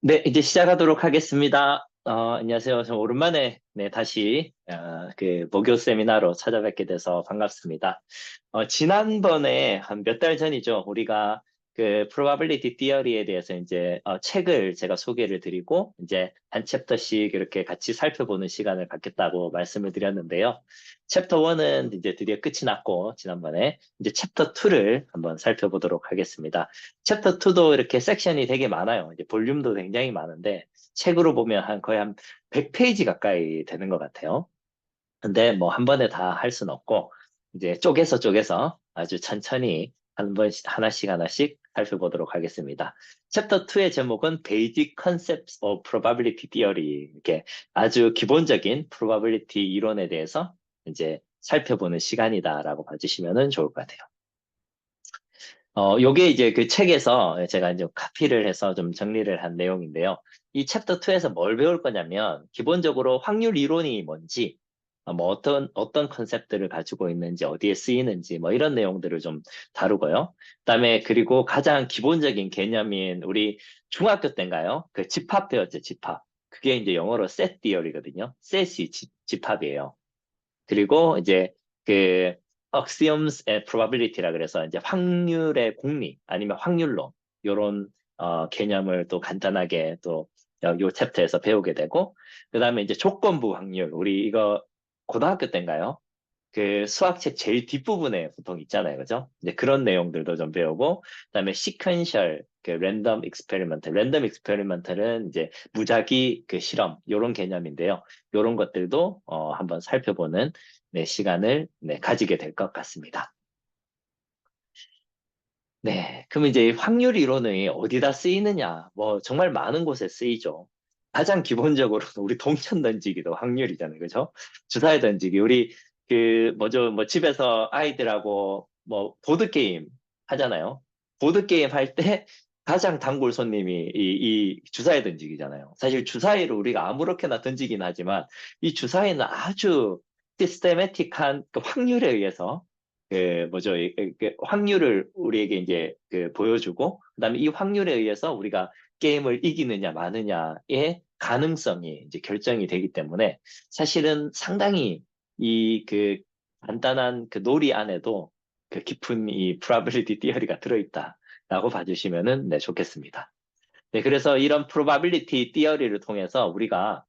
네, 이제 시작하도록 하겠습니다. 안녕하세요. 저 오랜만에 다시 그 목요 세미나로 찾아뵙게 돼서 반갑습니다. 지난번에 한 몇 달 전이죠. 우리가 그 probability theory에 대해서 이제 책을 제가 소개를 드리고 이제 한 챕터씩 이렇게 같이 살펴보는 시간을 갖겠다고 말씀을 드렸는데요. 챕터 1은 이제 드디어 끝이 났고 지난번에 이제 챕터 2를 한번 살펴보도록 하겠습니다. 챕터 2도 이렇게 섹션이 되게 많아요. 이제 볼륨도 굉장히 많은데 책으로 보면 거의 한 100페이지 가까이 되는 것 같아요. 근데 뭐 한 번에 다 할 수는 없고 이제 쪼개서 아주 천천히 한 번 하나씩 하나씩 살펴보도록 하겠습니다. 챕터 2의 제목은 Basic Concepts of Probability Theory, 이렇게 아주 기본적인 probability 이론에 대해서 이제 살펴보는 시간이다라고 봐주시면 좋을 것 같아요. 요게 이제 그 책에서 제가 이제 카피를 해서 좀 정리를 한 내용인데요. 이 챕터 2에서 뭘 배울 거냐면, 기본적으로 확률 이론이 뭔지, 뭐 어떤 컨셉들을 가지고 있는지, 어디에 쓰이는지, 뭐 이런 내용들을 좀 다루고요. 그다음에 그리고 가장 기본적인 개념인 우리 중학교 때인가요? 그 집합 배웠죠, 집합. 그게 이제 영어로 set theory거든요. set이 집합이에요. 그리고 이제 그 axioms and probability라 그래서 이제 확률의 공리 아니면 확률론 요런 개념을 또 간단하게 또 요 챕터에서 배우게 되고, 그다음에 이제 조건부 확률, 우리 이거 고등학교 때인가요? 그 수학책 제일 뒷부분에 보통 있잖아요. 그죠? 이제 그런 내용들도 좀 배우고, 그다음에 시퀀셜, 그 랜덤 익스페리먼트는 이제 무작위 그 실험, 요런 개념인데요. 요런 것들도 한번 살펴보는 시간을 가지게 될 것 같습니다. 네. 그럼 이제 확률 이론이 어디다 쓰이느냐? 뭐 정말 많은 곳에 쓰이죠. 가장 기본적으로는 우리 동전 던지기도 확률이잖아요. 그죠? 주사위 던지기. 우리 그 뭐죠? 뭐 집에서 아이들하고 뭐 보드게임 하잖아요. 보드게임 할 때 가장 단골 손님이 이 주사위 던지기잖아요. 사실 주사위를 우리가 아무렇게나 던지긴 하지만 이 주사위는 아주 시스테매틱한 그 확률에 의해서 그 뭐죠? 그 확률을 우리에게 이제 그 보여주고, 그다음에 이 확률에 의해서 우리가 게임을 이기느냐 마느냐의 가능성이 이제 결정이 되기 때문에, 사실은 상당히 이 그 간단한 그 놀이 안에도 그 깊은 이 probability theory가 들어있다라고 봐주시면은 좋겠습니다. 네, 그래서 이런 probability theory를 통해서 우리가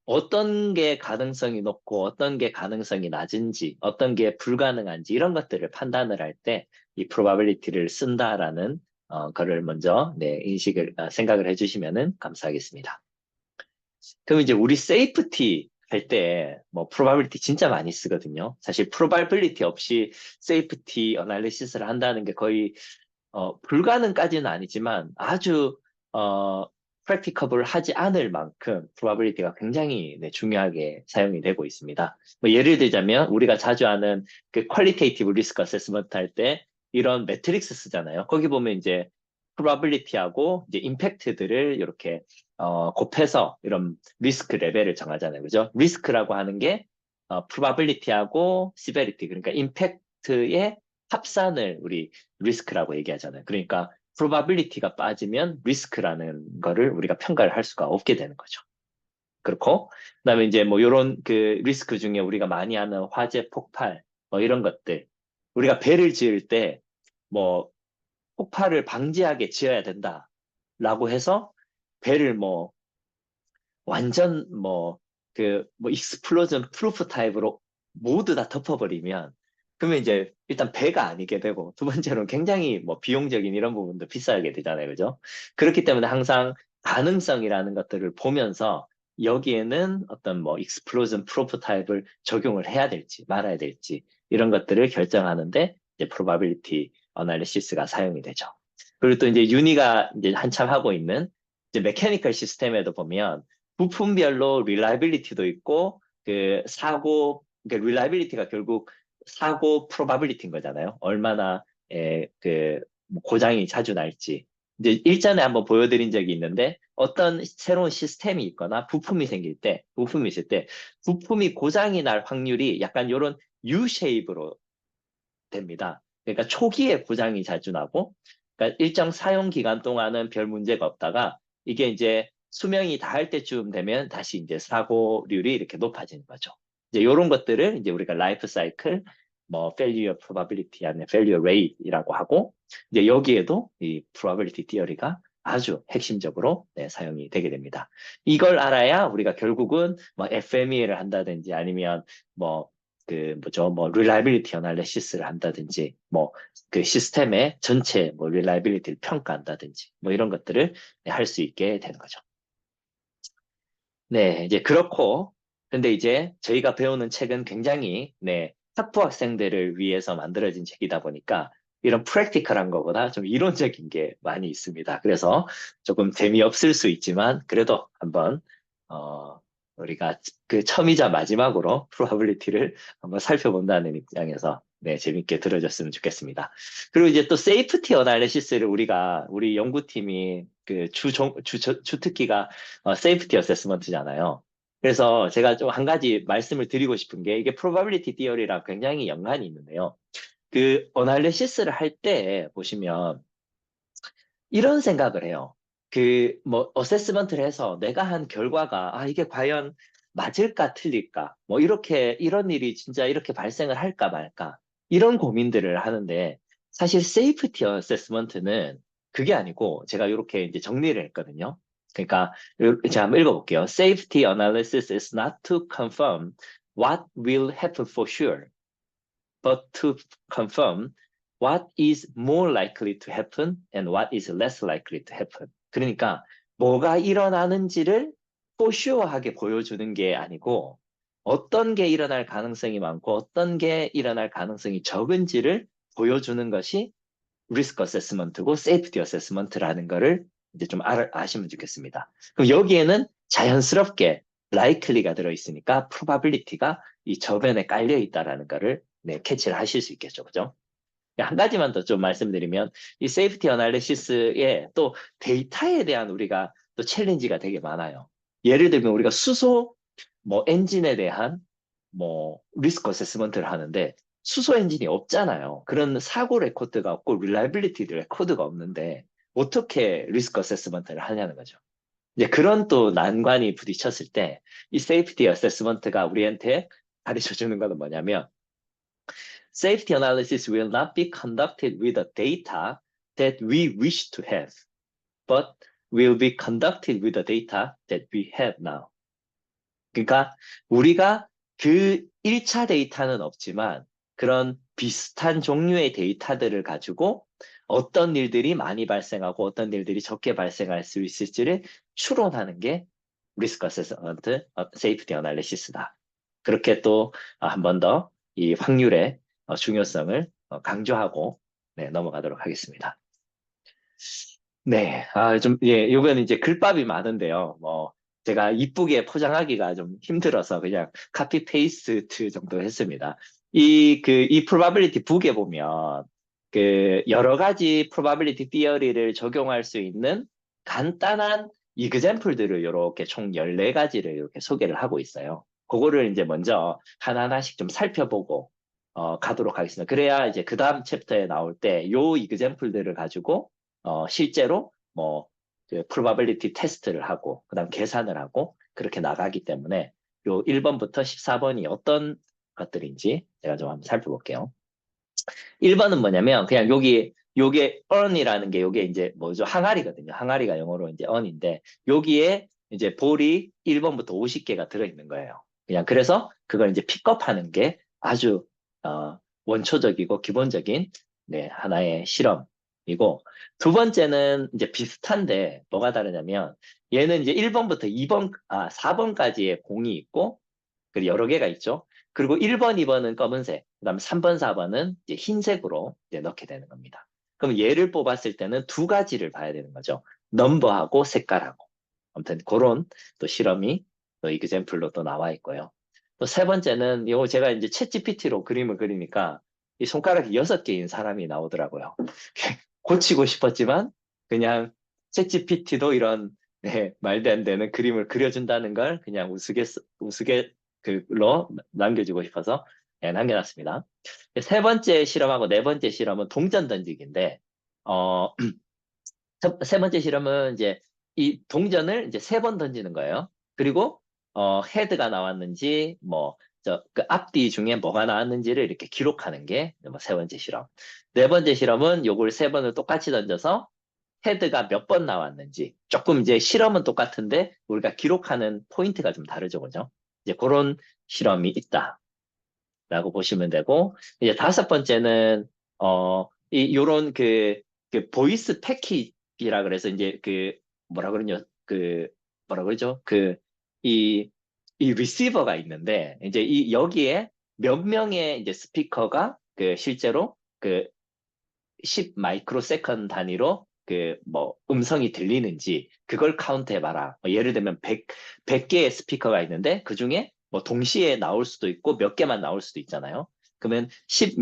어떤 게 가능성이 높고 어떤 게 가능성이 낮은지, 어떤 게 불가능한지 이런 것들을 판단을 할 때 이 probability를 쓴다라는 거를 먼저 생각을 해주시면은 감사하겠습니다. 그럼 이제 우리 safety 할 때 뭐 probability 진짜 많이 쓰거든요. 사실 probability 없이 safety analysis를 한다는 게 거의 불가능까지는 아니지만 아주 practicable 하지 않을 만큼 probability가 굉장히 중요하게 사용이 되고 있습니다. 뭐 예를 들자면 우리가 자주 하는 그 qualitative risk assessment 할 때 이런 매트릭스 쓰잖아요. 거기 보면 이제 probability하고 이제 impact들을 이렇게 곱해서 이런 리스크 레벨을 정하잖아요. 그죠? 리스크라고 하는 게 probability하고 severity, 그러니까 impact의 합산을 우리 리스크라고 얘기하잖아요. 그러니까 probability가 빠지면 리스크라는 거를 우리가 평가를 할 수가 없게 되는 거죠. 그렇고, 그다음에 이제 뭐 이런 그 리스크 중에 우리가 많이 하는 화재, 폭발, 뭐 이런 것들, 우리가 배를 지을 때 뭐 폭발을 방지하게 지어야 된다라고 해서 배를 뭐 완전 뭐 익스플로전 프루프 타입으로 모두 다 덮어버리면, 그러면 이제 일단 배가 아니게 되고, 두 번째로는 굉장히 뭐 비용적인 이런 부분도 비싸게 되잖아요. 그죠? 그렇기 때문에 항상 가능성이라는 것들을 보면서 여기에는 어떤 뭐 익스플로전 프루프 타입을 적용을 해야 될지 말아야 될지 이런 것들을 결정하는데 이제 probability analysis가 사용이 되죠. 그리고 또 이제 윤희가 이제 한참 하고 있는 이제 메카니컬 시스템에도 보면 부품별로 릴라이빌리티도 있고, 그 그러니까 릴라이빌리티가 결국 사고 프로바빌리티인 거잖아요. 얼마나 뭐 고장이 자주 날지. 이제 일전에 한번 보여드린 적이 있는데, 어떤 새로운 시스템이 있거나 부품이 있을 때 부품이 고장이 날 확률이 약간 이런 U 쉐입으로 됩니다. 그러니까 초기에 고장이 자주 나고, 그러니까 일정 사용 기간 동안은 별 문제가 없다가 이게 이제 수명이 다할 때쯤 되면 다시 이제 사고률이 이렇게 높아지는 거죠. 이제 이런 것들을 이제 우리가 라이프 사이클, 뭐 failure probability 아니면 failure rate이라고 하고, 이제 여기에도 이 probability theory가 아주 핵심적으로 네, 사용이 되게 됩니다. 이걸 알아야 우리가 결국은 뭐 FMEA를 한다든지 아니면 뭐 그 뭐죠, 뭐 reliability analysis를 한다든지 뭐 그 시스템의 전체 뭐 reliability를 평가한다든지 뭐 이런 것들을 할 수 있게 되는 거죠. 네, 이제 그렇고, 근데 이제 저희가 배우는 책은 굉장히, 네, 학부 학생들을 위해서 만들어진 책이다 보니까 이런 프랙티컬한 것보다 좀 이론적인 게 많이 있습니다. 그래서 조금 재미없을 수 있지만, 그래도 한번, 어, 우리가 그 처음이자 마지막으로 프로바빌리티를 한번 살펴본다는 입장에서, 네, 재밌게 들어줬으면 좋겠습니다. 그리고 이제 또 세이프티 어나리시스를 우리 연구팀이 그 주특기가 세이프티 어세스먼트잖아요. 그래서 제가 좀 한 가지 말씀을 드리고 싶은 게 이게 probability theory랑 굉장히 연관이 있는데요. 그 어널리시스를 할 때 보시면 이런 생각을 해요. 그 뭐 어세스먼트를 해서 내가 한 결과가 이게 과연 맞을까 틀릴까 뭐 이렇게 이런 일이 진짜 이렇게 발생을 할까 말까 이런 고민들을 하는데 사실 세이프티 어세스먼트는 그게 아니고 제가 이렇게 이제 정리를 했거든요. 그러니까 제가 한번 읽어볼게요. Safety analysis is not to confirm what will happen for sure, but to confirm what is more likely to happen and what is less likely to happen. 그러니까 뭐가 일어나는지를 for sure하게 보여주는 게 아니고 어떤 게 일어날 가능성이 많고 어떤 게 일어날 가능성이 적은지를 보여주는 것이 리스크 어세스먼트고 세이프티 어세스먼트라는 거를 이제 좀 아시면 좋겠습니다. 그럼 여기에는 자연스럽게 likely가 들어있으니까 probability가 이 저변에 깔려 있다라는 거를 네, 캐치를 하실 수 있겠죠. 그죠? 한 가지만 더 좀 말씀드리면 이 세이프티 어널리시스의 또 데이터에 대한 우리가 또 챌린지가 되게 많아요. 예를 들면 우리가 수소 뭐 엔진에 대한 뭐 리스크 어세스먼트를 하는데 수소 엔진이 없잖아요. 그런 사고 레코드가 없고 릴라이빌리티 레코드가 없는데 어떻게 리스크 어세스먼트를 하냐는 거죠. 이제 그런 또 난관이 부딪혔을 때 이 세이프티 어세스먼트가 우리한테 가르쳐 주는 것은 뭐냐면 Safety analysis will not be conducted with the data that we wish to have, but will be conducted with the data that we have now. 그러니까 우리가 그 1차 데이터는 없지만 그런 비슷한 종류의 데이터들을 가지고 어떤 일들이 많이 발생하고 어떤 일들이 적게 발생할 수 있을지를 추론하는 게 리스크 어세스먼트, 세이프티 어널리시스다. 그렇게 또 한 번 더 이 확률의 중요성을 강조하고 네, 넘어가도록 하겠습니다. 네, 예, 요건 이제 글밥이 많은데요. 뭐, 제가 이쁘게 포장하기가 좀 힘들어서 그냥 카피 페이스트 정도 했습니다. 이 probability 북에 보면, 그, 여러 가지 probability theory를 적용할 수 있는 간단한 example들을 이렇게 총 14가지를 이렇게 소개를 하고 있어요. 그거를 이제 먼저 하나하나씩 좀 살펴보고, 가도록 하겠습니다. 그래야 이제 그 다음 챕터에 나올 때 요 example들을 가지고 실제로 뭐 그 probability 테스트를 하고 그다음 계산을 하고 그렇게 나가기 때문에 요 1번부터 14번이 어떤 것들인지 제가 좀 한번 살펴볼게요. 1번은 뭐냐면 그냥 요게 earn이라는 게 요게 이제 뭐죠? 항아리거든요. 항아리가 영어로 이제 earn인데 여기에 이제 볼이 1번부터 50개가 들어있는 거예요. 그냥 그래서 그걸 이제 픽업하는 게 아주 원초적이고 기본적인 네, 하나의 실험이고 두 번째는 이제 비슷한데 뭐가 다르냐면 얘는 이제 1번부터 4번까지의 공이 있고 그리고 여러 개가 있죠. 그리고 1번, 2번은 검은색, 그다음에 3번, 4번은 이제 흰색으로 이제 넣게 되는 겁니다. 그럼 얘를 뽑았을 때는 두 가지를 봐야 되는 거죠. 넘버하고 색깔하고. 아무튼 그런 또 실험이 또 이그젬플로 또 나와 있고요. 또 세 번째는 이거 제가 이제 챗 GPT로 그림을 그리니까 이 손가락이 6개인 사람이 나오더라고요. 고치고 싶었지만 그냥 챗 GPT도 이런 네, 말도 안 되는 그림을 그려준다는 걸 그냥 우스갯 글로 남겨주고 싶어서 네, 남겨놨습니다. 세 번째 실험하고 네 번째 실험은 동전 던지기인데 어, 세 번째 실험은 이제 이 동전을 이제 3번 던지는 거예요. 그리고 헤드가 나왔는지 뭐 그 앞뒤 중에 뭐가 나왔는지를 이렇게 기록하는 게 뭐 3번째 실험. 4번째 실험은 요걸 3번을 똑같이 던져서 헤드가 몇 번 나왔는지 조금 이제 실험은 똑같은데 우리가 기록하는 포인트가 좀 다르죠, 그죠? 이제 그런 실험이 있다라고 보시면 되고 이제 5번째는 요런 그 보이스 패킷이라 그래서 이제 그 뭐라 그러냐 그 뭐라 그러죠? 이 리시버가 있는데 이제 이 여기에 몇 명의 이제 스피커가 그 실제로 그 10 마이크로 세컨 단위로 그 뭐 음성이 들리는지 그걸 카운트 해봐라. 예를 들면 100개의 스피커가 있는데 그 중에 뭐 동시에 나올 수도 있고 몇 개만 나올 수도 있잖아요. 그러면 10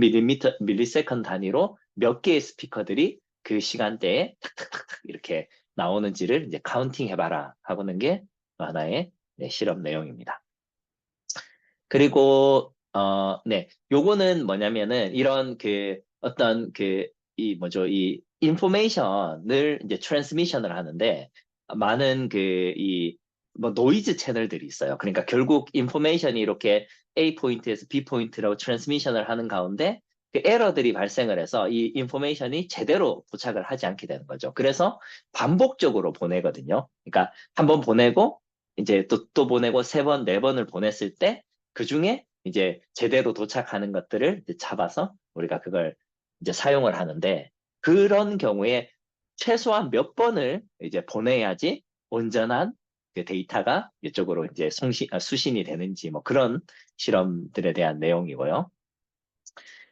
밀리세컨 단위로 몇 개의 스피커들이 그 시간대에 탁탁탁탁 이렇게 나오는지를 이제 카운팅 해봐라 하고는 게 하나의 네, 실험 내용입니다. 그리고 네, 요거는 뭐냐면은 이런 그 어떤 그 이 뭐죠 이 인포메이션을 이제 트랜스미션을 하는데 많은 그 이 뭐 노이즈 채널들이 있어요. 그러니까 결국 인포메이션이 이렇게 A 포인트에서 B 포인트로 트랜스미션을 하는 가운데 그 에러들이 발생을 해서 이 인포메이션이 제대로 도착을 하지 않게 되는 거죠. 그래서 반복적으로 보내거든요. 그러니까 한 번 보내고 이제 또 보내고 3번, 4번을 보냈을 때 그 중에 이제 제대로 도착하는 것들을 이제 잡아서 우리가 그걸 이제 사용을 하는데 그런 경우에 최소한 몇 번을 이제 보내야지 온전한 그 데이터가 이쪽으로 이제 수신이 되는지 뭐 그런 실험들에 대한 내용이고요.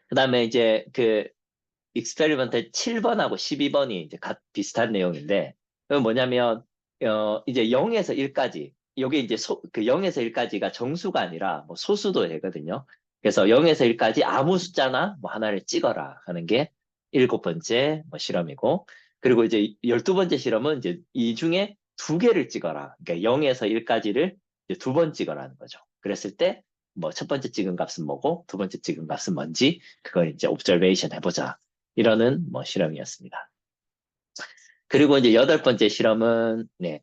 그다음에 이제 그 익스페리먼트 7번하고 12번이 이제 비슷한 내용인데 그건 뭐냐면 이제 0에서 1까지 이게 이제 그 0에서 1까지가 정수가 아니라 뭐 소수도 되거든요. 그래서 0에서 1까지 아무 숫자나 뭐 하나를 찍어라 하는 게 7번째 뭐 실험이고 그리고 이제 12번째 실험은 이제 이 중에 2개를 찍어라. 그러니까 0에서 1까지를 2번 찍어라는 거죠. 그랬을 때 뭐 첫 번째 찍은 값은 뭐고 두 번째 찍은 값은 뭔지 그걸 이제 옵저베이션 해보자. 이러는 뭐 실험이었습니다. 그리고 이제 8번째 실험은 네.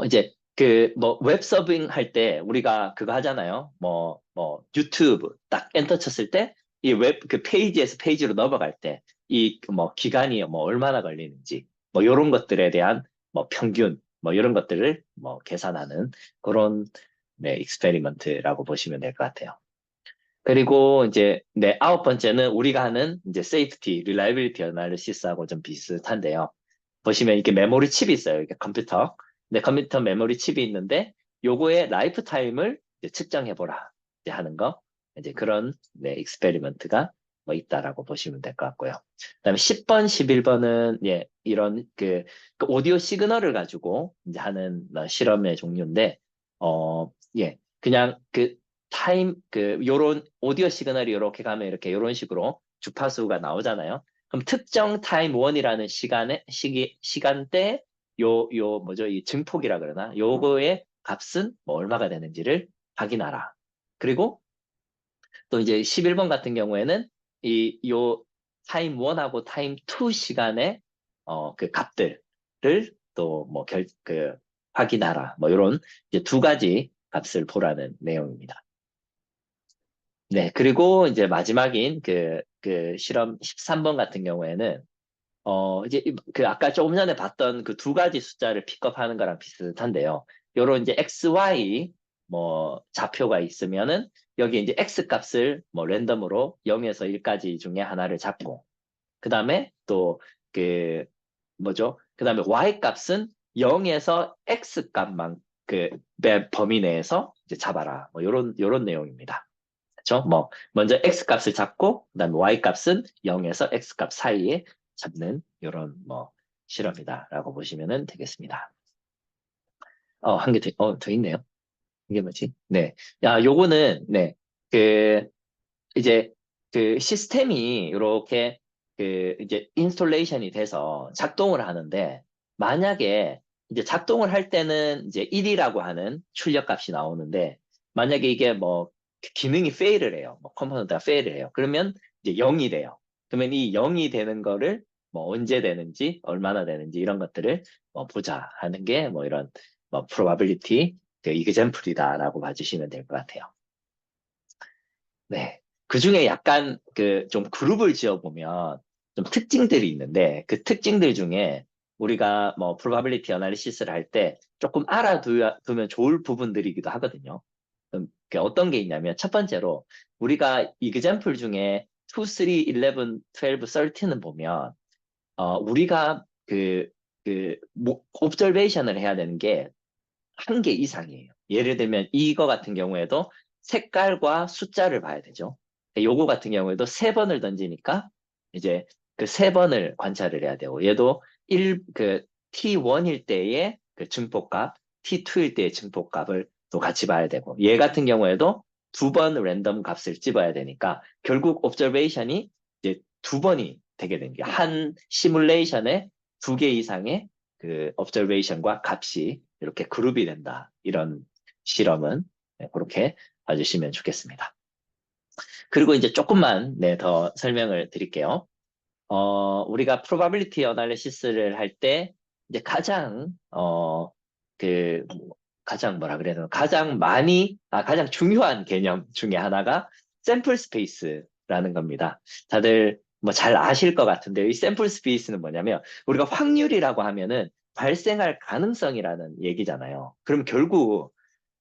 이제 그 뭐 웹 서빙 할 때 우리가 그거 하잖아요. 뭐 유튜브 딱 엔터 쳤을 때 이 웹 그 페이지에서 페이지로 넘어갈 때 이 뭐 기간이 뭐 얼마나 걸리는지 뭐 이런 것들에 대한 뭐 평균 뭐 이런 것들을 뭐 계산하는 그런 네, 익스페리먼트라고 보시면 될 것 같아요. 그리고 이제 네, 9번째는 우리가 하는 이제 세이프티, 릴라이빌리티 어널리시스하고 좀 비슷한데요. 보시면 이렇게 메모리 칩이 있어요. 이렇게 컴퓨터. 근데 컴퓨터 메모리 칩이 있는데 요거의 라이프 타임을 측정해 보라 하는 거. 이제 그런 네, 익스페리먼트가 뭐 있다라고 보시면 될 것 같고요. 그다음에 10번, 11번은 예, 이런 그 오디오 시그널을 가지고 이제 하는 실험의 종류인데 예, 그냥 그 타임 요런 오디오 시그널이 이렇게 가면 이렇게 요런 식으로 주파수가 나오잖아요. 그럼 특정 타임 원이라는 시간대 뭐죠? 이 증폭이라 그러나 요거의 값은 뭐 얼마가 되는지를 확인하라. 그리고 또 이제 11번 같은 경우에는 요 타임 1하고 타임 2 시간의 그 값들을 또 뭐 확인하라. 뭐 요런 이제 2가지 값을 보라는 내용입니다. 네, 그리고 이제 마지막인 그 실험 13번 같은 경우에는 이제 그 아까 조금 전에 봤던 그 2가지 숫자를 픽업하는 거랑 비슷한데요. 요런 이제 XY 뭐 좌표가 있으면은 여기 이제 X 값을 뭐 랜덤으로 0에서 1까지 중에 하나를 잡고 그다음에 또 그 뭐죠? 그다음에 Y 값은 0에서 X 값만 그 범위 내에서 이제 잡아라. 뭐 요런 내용입니다. 그렇죠? 뭐 먼저 x 값을 잡고 그다음에 y 값은 0에서 x 값 사이에 잡는 이런 뭐 실험이다라고 보시면 되겠습니다. 한 개 더 있네요. 이게 뭐지? 네. 야, 요거는 네. 그 이제 그 시스템이 이렇게 그 이제 인스톨레이션이 돼서 작동을 하는데 만약에 이제 작동을 할 때는 이제 1이라고 하는 출력값이 나오는데 만약에 이게 뭐 기능이 페일을 해요. 뭐 컴포넌트가 페일을 해요. 그러면 이제 0이 돼요. 그러면 이 0이 되는 거를 뭐 언제 되는지, 얼마나 되는지 이런 것들을 보자 하는 게 뭐 이런 probability 그 example이다라고 봐주시면 될 것 같아요. 네. 그 중에 약간 그 좀 그룹을 지어보면 좀 특징들이 있는데 그 특징들 중에 우리가 뭐 probability analysis를 할 때 조금 알아두면 좋을 부분들이기도 하거든요. 그 어떤 게 있냐면 첫 번째로 우리가 example 중에 2, 3, 11, 12, 13은 보면 우리가 observation을 해야 되는 게 한 개 이상이에요. 예를 들면 이거 같은 경우에도 색깔과 숫자를 봐야 되죠. 요거 같은 경우에도 세 번을 던지니까 이제 그 세 번을 관찰을 해야 되고 얘도 T1일 때의 그 증폭값, T2일 때의 증폭값을 또 같이 봐야 되고 얘 같은 경우에도 두 번 랜덤 값을 집어야 되니까 결국 옵저베이션이 이제 두 번이 되게 된 게 한 시뮬레이션에 두 개 이상의 그 observation과 값이 이렇게 그룹이 된다. 이런 실험은 그렇게 봐주시면 좋겠습니다. 그리고 이제 조금만 더 설명을 드릴게요. 우리가 probability analysis를 할 때 이제 그 가장 뭐라 그래야 되나 가장 중요한 개념 중에 하나가 샘플 스페이스라는 겁니다. 다들 뭐 잘 아실 것 같은데요. 이 샘플 스페이스는 뭐냐면 우리가 확률이라고 하면은 발생할 가능성이라는 얘기잖아요. 그럼 결국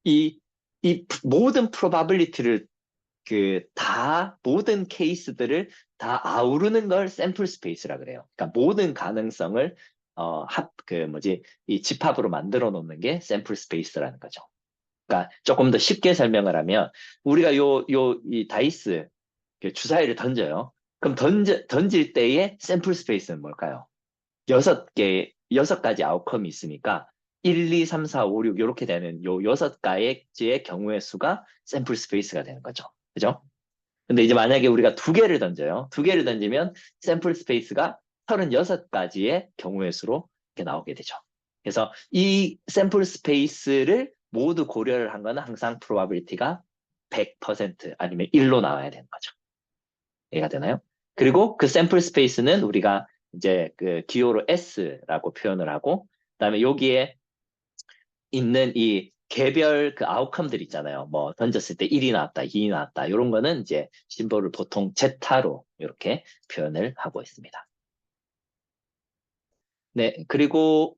이, 이 모든 probability를 모든 케이스들을 다 아우르는 걸 샘플 스페이스라 그래요. 그러니까 모든 가능성을 이 집합으로 만들어 놓는 게 샘플 스페이스라는 거죠. 그러니까 조금 더 쉽게 설명을 하면 우리가 이 다이스 주사위를 던져요. 그럼 던질 때의 샘플 스페이스는 뭘까요? 여섯 가지 아웃컴이 있으니까 1, 2, 3, 4, 5, 6 이렇게 되는 요 여섯 가지의 경우의 수가 샘플 스페이스가 되는 거죠. 그죠? 근데 이제 만약에 우리가 두 개를 던져요. 두 개를 던지면 샘플 스페이스가 36가지의 경우의 수로 이렇게 나오게 되죠. 그래서 이 샘플 스페이스를 모두 고려를 한 거는 항상 probability가 100% 아니면 1로 나와야 되는 거죠. 이해가 되나요? 그리고 그 샘플 스페이스는 우리가 이제 그 기호로 S라고 표현을 하고, 그다음에 여기에 있는 이 개별 그 아웃컴들 있잖아요. 뭐 던졌을 때 1이 나왔다, 2이 나왔다. 이런 거는 이제 심볼을 보통 제타로 이렇게 표현을 하고 있습니다. 네, 그리고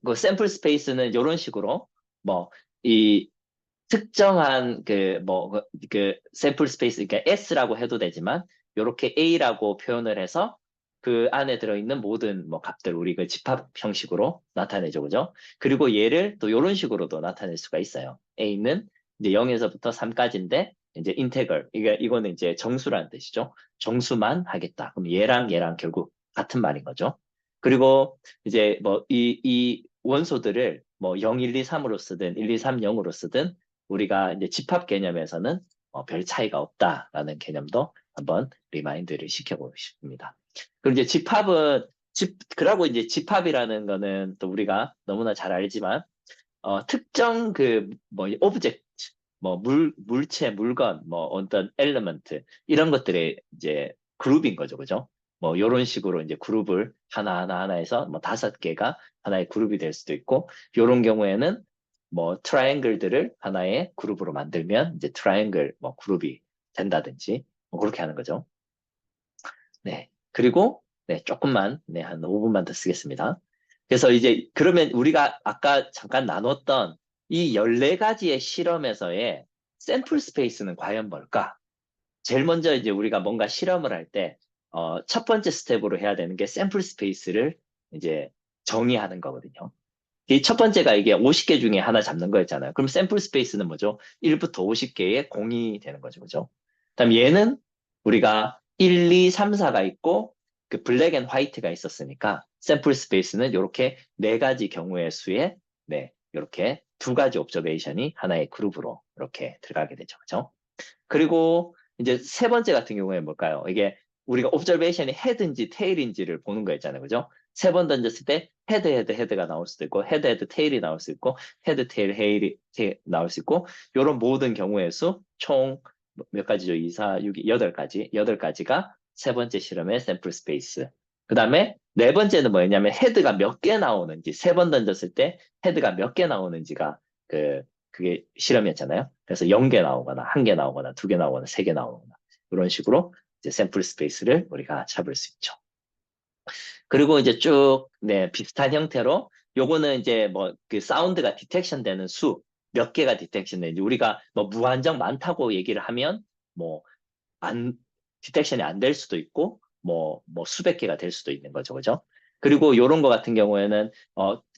그 샘플 스페이스는 이런 식으로 뭐 이 특정한 그 샘플 스페이스, 그러니까 S라고 해도 되지만 이렇게 A라고 표현을 해서 그 안에 들어있는 모든 뭐 값들 우리 그 집합 형식으로 나타내죠, 그죠? 그리고 얘를 또 이런 식으로도 나타낼 수가 있어요. A는 이제 0에서부터 3까지인데 이제 인테글 이거는 이제 정수라는 뜻이죠. 정수만 하겠다. 그럼 얘랑 결국 같은 말인 거죠. 그리고 이제 뭐 이 원소들을 뭐 0, 1, 2, 3으로 쓰든 1, 2, 3, 0으로 쓰든 우리가 이제 집합 개념에서는 별 차이가 없다라는 개념도 한번 리마인드를 시켜보고 싶습니다. 그리고 이제 그러고 이제 집합이라는 거는 또 우리가 너무나 잘 알지만, 특정 오브젝트, 물체, 물건, 뭐, 어떤 엘리먼트, 이런 것들의 이제 그룹인 거죠. 그죠? 뭐, 요런 식으로 이제 그룹을 하나 해서 뭐 5개가 하나의 그룹이 될 수도 있고, 요런 경우에는 뭐, 트라이앵글들을 하나의 그룹으로 만들면 이제 트라이앵글 뭐 그룹이 된다든지, 뭐 그렇게 하는 거죠. 네. 그리고, 조금만, 한 5분만 더 쓰겠습니다. 그래서 이제, 그러면 우리가 아까 잠깐 나눴던 이 14가지의 실험에서의 샘플 스페이스는 과연 뭘까? 제일 먼저 이제 우리가 뭔가 실험을 할 때, 첫 번째 스텝으로 해야 되는 게 샘플 스페이스를 이제 정의하는 거거든요. 이 첫 번째가 이게 50개 중에 하나 잡는 거였잖아요. 그럼 샘플 스페이스는 뭐죠? 1부터 50개의 공이 되는 거죠. 그죠? 그다음 얘는 우리가 1, 2, 3, 4가 있고 그 블랙 앤 화이트가 있었으니까 샘플 스페이스는 이렇게 네 가지 경우의 수에 이렇게 두 가지 옵저베이션이 하나의 그룹으로 이렇게 들어가게 되죠. 그죠? 그리고 이제 세 번째 같은 경우에 뭘까요? 이게 우리가 옵저베이션이 헤드인지 테일인지를 보는 거였잖아요. 그죠? 세 번 던졌을 때 헤드가 나올 수도 있고 헤드 테일이 나올 수 있고 헤드 테일 테일 나올 수 있고 이런 모든 경우의 수 총 몇 가지죠? 2, 4, 6, 8가지. 8가지가 세 번째 실험의 샘플 스페이스. 그 다음에 네 번째는 뭐였냐면 헤드가 몇 개 나오는지, 세 번 던졌을 때 헤드가 몇 개 나오는지가 그게 실험이었잖아요. 그래서 0개 나오거나, 1개 나오거나, 2개 나오거나, 3개 나오거나, 이런 식으로 이제 샘플 스페이스를 우리가 잡을 수 있죠. 그리고 이제 쭉, 네, 비슷한 형태로 요거는 이제 뭐 그 사운드가 디텍션 되는 수, 몇 개가 디텍션 되는지 우리가 뭐 무한정 많다고 얘기를 하면 뭐 안, 디텍션이 안 될 수도 있고, 뭐 수백 개가 될 수도 있는 거죠. 그죠? 그리고 요런 거 같은 경우에는,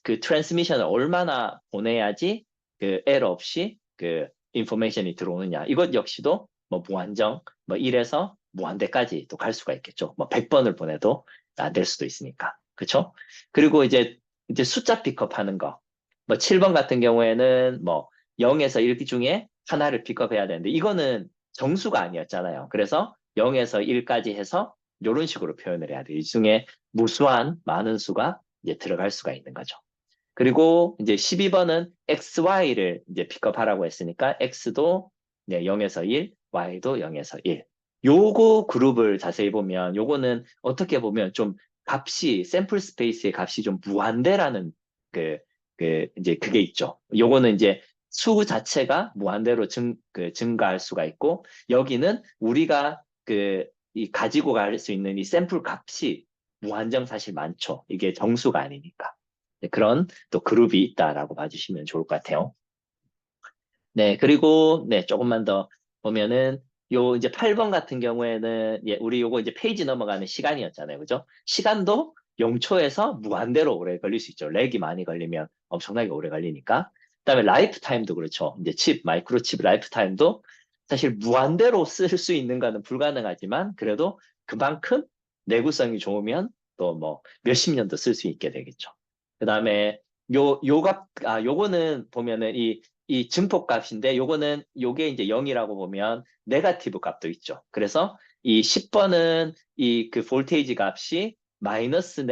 그 트랜스미션을 얼마나 보내야지 그 에러 없이 그 인포메이션이 들어오느냐. 이것 역시도 뭐 무한정, 뭐 1에서 무한대까지 또 갈 수가 있겠죠. 뭐 100번을 보내도 안 될 수도 있으니까. 그쵸? 그리고 이제 숫자 픽업하는 거. 뭐 7번 같은 경우에는 뭐 0에서 1 중에 하나를 픽업해야 되는데, 이거는 정수가 아니었잖아요. 그래서 0에서 1까지 해서 이런 식으로 표현을 해야 돼요. 이 중에 무수한 많은 수가 이제 들어갈 수가 있는 거죠. 그리고 이제 12번은 XY를 이제 픽업하라고 했으니까 X도 네, 0에서 1, Y도 0에서 1. 요거 그룹을 자세히 보면 요거는 어떻게 보면 좀 값이 샘플 스페이스의 값이 좀 무한대라는 그, 이제 그게 있죠. 요거는 이제 수 자체가 무한대로 증가할 수가 있고, 여기는 우리가 이 가지고 갈 수 있는 이 샘플 값이 무한정 사실 많죠. 이게 정수가 아니니까. 네, 그런 또 그룹이 있다라고 봐주시면 좋을 것 같아요. 네, 그리고 네, 조금만 더 보면은 요 이제 8번 같은 경우에는 예, 우리 요거 이제 페이지 넘어가는 시간이었잖아요. 그죠? 시간도 0초에서 무한대로 오래 걸릴 수 있죠. 렉이 많이 걸리면 엄청나게 오래 걸리니까. 그다음에 라이프 타임도 그렇죠. 이제 마이크로칩 라이프 타임도 사실 무한대로 쓸 수 있는 거는 불가능하지만 그래도 그만큼 내구성이 좋으면 또 뭐 몇십 년도 쓸 수 있게 되겠죠. 그다음에 요거는 보면은 이 증폭값인데 요게 이제 0이라고 보면 네가티브 값도 있죠. 그래서 이 10번은 이 그 볼테이지 값이 마이너스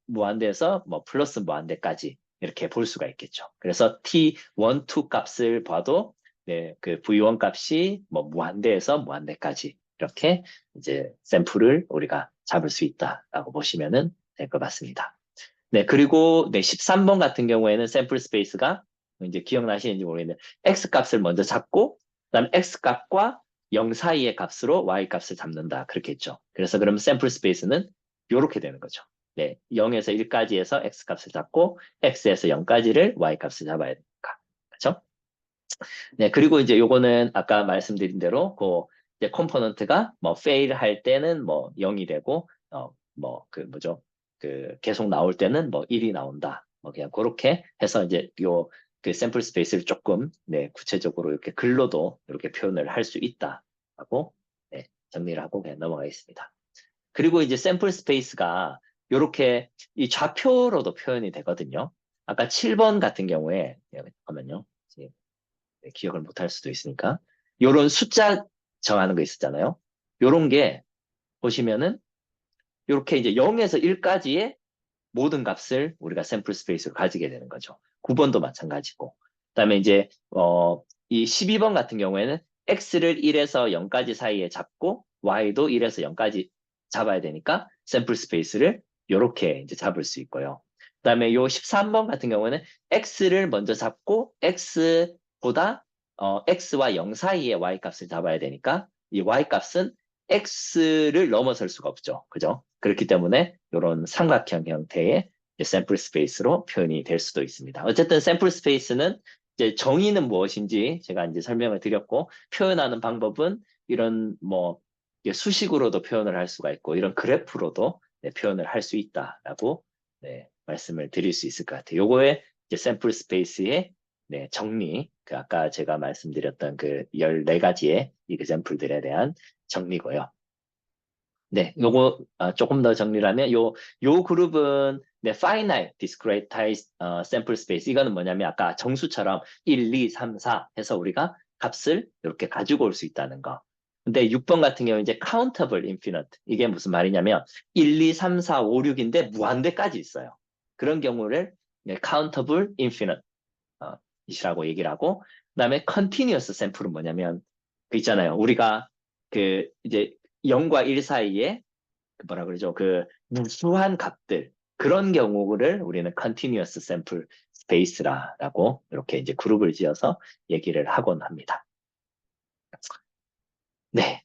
무한대에서 뭐 플러스 무한대까지 이렇게 볼 수가 있겠죠. 그래서 T1, 2 값을 봐도 네, 그 V1 값이 뭐 무한대에서 무한대까지 이렇게 이제 샘플을 우리가 잡을 수 있다라고 보시면은 될 것 같습니다. 네, 그리고 네, 13번 같은 경우에는 샘플 스페이스가 이제 기억나시는지 모르겠는데 x 값을 먼저 잡고 그다음에 x 값과 0 사이의 값으로 y 값을 잡는다. 그렇게 했죠. 그래서 그러면 샘플 스페이스는 이렇게 되는 거죠. 네, 0에서 1까지 해서 x 값을 잡고 x에서 0까지를 y 값을 잡아야 되니까. 그렇죠? 네, 그리고 이제 요거는 아까 말씀드린 대로 이제 컴포넌트가 뭐 fail 할 때는 뭐 0이 되고 뭐 그 뭐죠? 그 계속 나올 때는 뭐 1이 나온다. 뭐 그냥 그렇게 해서 이제 그 샘플 스페이스를 조금 네, 구체적으로 이렇게 글로도 이렇게 표현을 할 수 있다라고 네, 정리를 하고 그냥 넘어가겠습니다. 그리고 이제 샘플 스페이스가 이렇게 이 좌표로도 표현이 되거든요. 아까 7번 같은 경우에 잠깐만요. 네, 기억을 못할 수도 있으니까. 요런 숫자 정하는 거 있었잖아요. 요런 게 보시면은 이렇게 이제 0에서 1까지의 모든 값을 우리가 샘플 스페이스로 가지게 되는 거죠. 9번도 마찬가지고. 그다음에 이제 이 12번 같은 경우에는 x를 1에서 0까지 사이에 잡고 y도 1에서 0까지 잡아야 되니까 샘플 스페이스를 이렇게 이제 잡을 수 있고요. 그다음에 요 13번 같은 경우에는 x를 먼저 잡고 x보다 x와 0 사이의 y 값을 잡아야 되니까 이 y 값은 x를 넘어설 수가 없죠. 그죠? 그렇기 때문에 이런 삼각형 형태의 샘플 스페이스로 표현이 될 수도 있습니다. 어쨌든 샘플 스페이스는 이제 정의는 무엇인지 제가 이제 설명을 드렸고 표현하는 방법은 이런 뭐 수식으로도 표현을 할 수가 있고 이런 그래프로도 네, 표현을 할 수 있다라고 네, 말씀을 드릴 수 있을 것 같아요. 요거에 이제 샘플 스페이스의 네, 정리, 그 아까 제가 말씀드렸던 그 14가지의 이그샘플들에 대한 정리고요. 네, 요거 조금 더 정리를 하면 요 그룹은 네, finite discretized sample space 이거는 뭐냐면 아까 정수처럼 1, 2, 3, 4 해서 우리가 값을 이렇게 가지고 올 수 있다는 거. 근데 6번 같은 경우 이제 countable infinite 이게 무슨 말이냐면 1, 2, 3, 4, 5, 6인데 무한대까지 있어요. 그런 경우를 네, countable infinite 이라고 얘기를 하고 그다음에 continuous sample은 뭐냐면 그 있잖아요. 우리가 그 이제 0과 1 사이에 뭐라 그러죠? 그 무수한 값들 그런 경우를 우리는 continuous sample space라고 이렇게 이제 그룹을 지어서 얘기를 하곤 합니다. 네.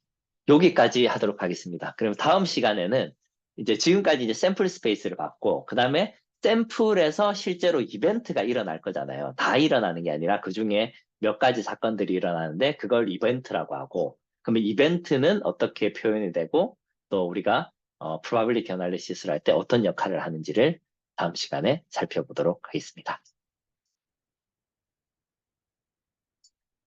여기까지 하도록 하겠습니다. 그럼 다음 시간에는 이제 지금까지 이제 샘플 스페이스를 봤고, 그 다음에 샘플에서 실제로 이벤트가 일어날 거잖아요. 다 일어나는 게 아니라 그 중에 몇 가지 사건들이 일어나는데 그걸 이벤트라고 하고, 그러면 이벤트는 어떻게 표현이 되고, 또 우리가 probability analysis를 할 때 어떤 역할을 하는지를 다음 시간에 살펴보도록 하겠습니다.